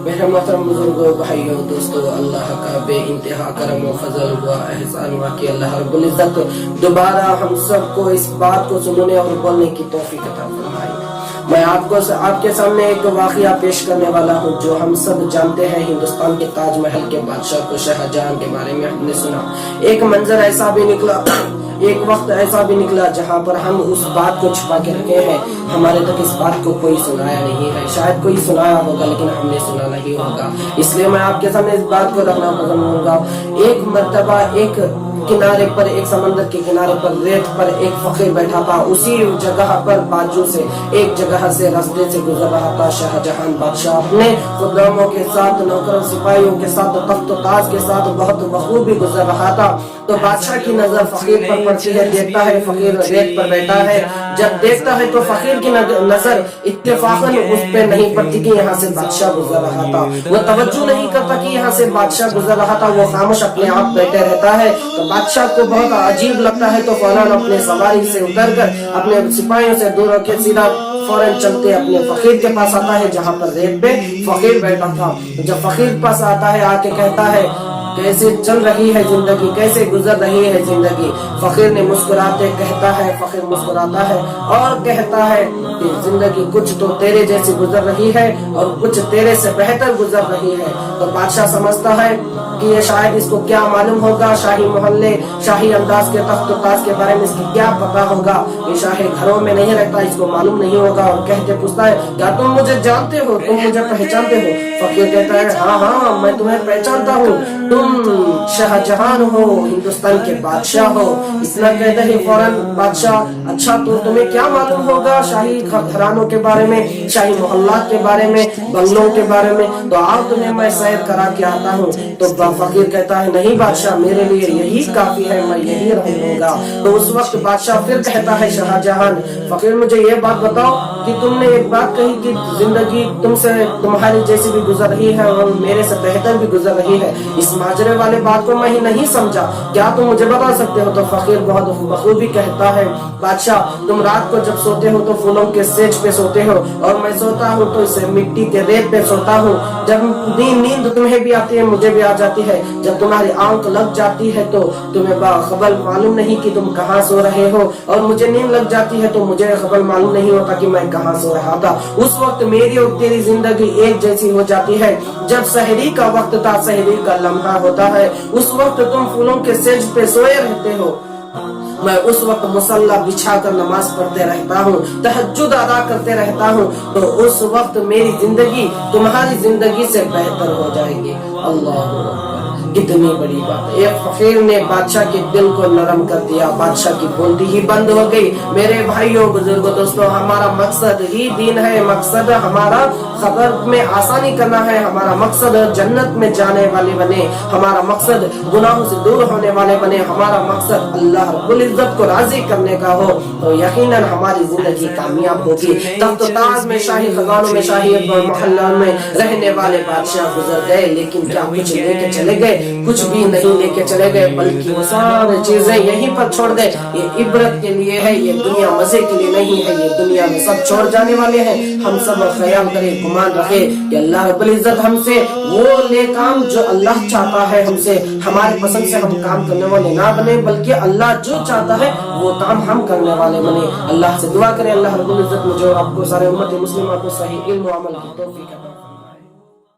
میرے محترم بزرگوں، بھائیوں، دوستوں، اللہ کا بے انتہا کرم و فضل و احسان ہوا کہ اللہ رب العزت دوبارہ ہم سب کو اس بات کو سننے اور بولنے کی توفیق عطا فرمائے۔ میں آپ کے سامنے ایک واقعہ پیش کرنے والا ہوں جو ہم سب جانتے ہیں۔ ہندوستان کے تاج محل کے بادشاہ کو شاہ جہاں کے بارے میں ہم نے سنا۔ ایک منظر ایسا بھی نکلا، ایک وقت ایسا بھی نکلا جہاں پر ہم اس بات کو چھپا کے رکھے ہیں، ہمارے تک اس بات کو کوئی سنایا نہیں ہے۔ شاید کوئی سنایا ہوگا لیکن ہم نے سنا نہیں ہوگا، اس لیے میں آپ کے سامنے اس بات کو رکھنا پسند کروں گا۔ ایک مرتبہ ایک کنارے پر، ایک سمندر کے کنارے پر ریت پر ایک فقیر بیٹھا تھا۔ اسی جگہ پر بازو سے ایک جگہ سے راستے سے گزر رہا تھا شاہ جہاں بادشاہ اپنے خداموں کے ساتھ، نوکروں سپاہیوں کے ساتھ، تخت و تاج کے ساتھ بہت بخوبی گزر رہا تھا۔ تو بادشاہ کی نظر فقیر پر پڑتی ہے، دیکھتا ہے فقیر ریت پر بیٹھا ہے۔ جب دیکھتا ہے تو فقیر کی نظر اتفاقاً اس پہ نہیں پڑتی کہ یہاں سے بادشاہ گزر رہا تھا۔ وہ توجہ نہیں کرتا کہ یہاں سے بادشاہ گزر رہا تھا، وہ خاموش اپنے آپ بیٹھے رہتا ہے۔ تو بادشاہ کو بہت عجیب لگتا ہے تو فوراً اپنے سواری سے اتر کر اپنے سپاہیوں سے دور ہو کے سیدھا فوراً چلتے اپنے فقیر کے پاس آتا ہے جہاں پر ریت پہ فقیر بیٹھا تھا۔ جب فقیر پاس آتا ہے، آ کے کہتا ہے کیسے چل رہی ہے زندگی، کیسے گزر رہی ہے زندگی؟ فقیر نے مسکراتے کہتا ہے، فقیر مسکراتا ہے اور کہتا ہے کہ زندگی کچھ تو تیرے جیسی گزر رہی ہے اور کچھ تیرے سے بہتر گزر رہی ہے۔ تو بادشاہ سمجھتا ہے کہ یہ شاید اس کو کیا معلوم ہوگا، شاہی محلے، شاہی انداز کے تخت و تاج کے بارے میں اس کی کیا پتا ہوگا، یہ شاہی گھروں میں نہیں رہتا، اس کو معلوم نہیں ہوگا۔ اور کہتے پوچھتا ہے کیا تم مجھے جانتے ہو، تم مجھے پہچانتے ہو؟ فقیر کہتا ہے ہاں ہاں میں تمہیں پہچانتا ہوں، تم شاہ جہاں ہو، ہندوستان کے بادشاہ ہو۔ اتنا کہتے ہی فوراً بادشاہ اچھا تو تمہیں کیا معلوم ہوگا شاہی گھرانوں کے بارے میں، شاہی محلات کے بارے میں، بنگلوں کے بارے میں؟ تو آؤ تمہیں میں سیر کرا کے آتا ہوں۔ تو فقیر کہتا ہے نہیں بادشاہ، میرے لیے یہی کافی ہے، میں یہی رہوں گا۔ تو اس وقت بادشاہ پھر کہتا ہے شاہ جہاں فقیر مجھے یہ بات بتاؤ کہ تم نے ایک بات کہی کہ زندگی تم سے تمہاری جیسی بھی گزر رہی ہے اور میرے سے بہتر بھی گزر رہی ہے، اس ماجرے والے بات کو میں ہی نہیں سمجھا، کیا تم مجھے بتا سکتے ہو؟ تو فقیر بہت بخوبی کہتا ہے بادشاہ تم رات کو جب سوتے ہو تو پھولوں کے سیج پہ سوتے ہو اور میں سوتا ہوں تو اس مٹی کے ریت پہ سوتا ہوں۔ جب نیند تمہیں بھی آتی ہے مجھے بھی آ جاتی ہے، جب تمہاری آنکھ لگ جاتی ہے تو تمہیں باخبر معلوم نہیں کہ تم کہاں سو رہے ہو، اور مجھے نیند لگ جاتی ہے تو مجھے خبر معلوم نہیں ہوتا کہ میں کہاں سو رہا تھا۔ اس وقت میری اور تیری زندگی ایک جیسی ہو جاتی ہے۔ جب سحری کا وقت تھا، سحری کا لمحہ ہوتا ہے، اس وقت تم پھولوں کے سیج پہ سوئے رہتے ہو، میں اس وقت مصلی بچھا کر نماز پڑھتے رہتا ہوں، تہجد ادا کرتے رہتا ہوں، تو اس وقت میری زندگی تمہاری زندگی سے بہتر ہو جائے گی۔ اللہ اکبر، کتنی بڑی بات ہے۔ ایک فقیر نے بادشاہ کے دل کو نرم کر دیا، بادشاہ کی بولتی ہی بند ہو گئی۔ میرے بھائیوں، بزرگوں، دوستوں، ہمارا مقصد ہی دین ہے، مقصد ہمارا خبر میں آسانی کرنا ہے، ہمارا مقصد جنت میں جانے والے بنے، ہمارا مقصد گناہوں سے دور ہونے والے بنے، ہمارا مقصد اللہ رب العزت کو راضی کرنے کا ہو، تو یقیناً ہماری زندگی کامیاب ہوگی۔ تخت و تاج میں، شاہی خزانوں میں، شاہی محلوں میں رہنے والے بادشاہ گزر گئے، لیکن کیا کچھ لے کے چلے گئے؟ کچھ بھی نہیں لے کے چلے گئے، بلکہ وہ ساری چیزیں یہیں پر چھوڑ دے۔ یہ عبرت کے لیے ہے، یہ دنیا مزے کے لیے نہیں ہے، یہ دنیا میں سب چھوڑ جانے والے ہیں۔ ہم سب خیال کریں، گمان رکھے کہ اللہ رب العزت ہم سے وہ لے کام جو اللہ چاہتا ہے، ہم سے ہمارے پسند سے ہم کام کرنے والے نہ بنے، بلکہ اللہ جو چاہتا ہے وہ کام ہم کرنے والے بنے۔ اللہ سے دعا کریں اللہ رب العزت مجھے اور آپ کو، سارے امت مسلمہ کو صحیح علم و عمل کی توفیق عطا فرمائے۔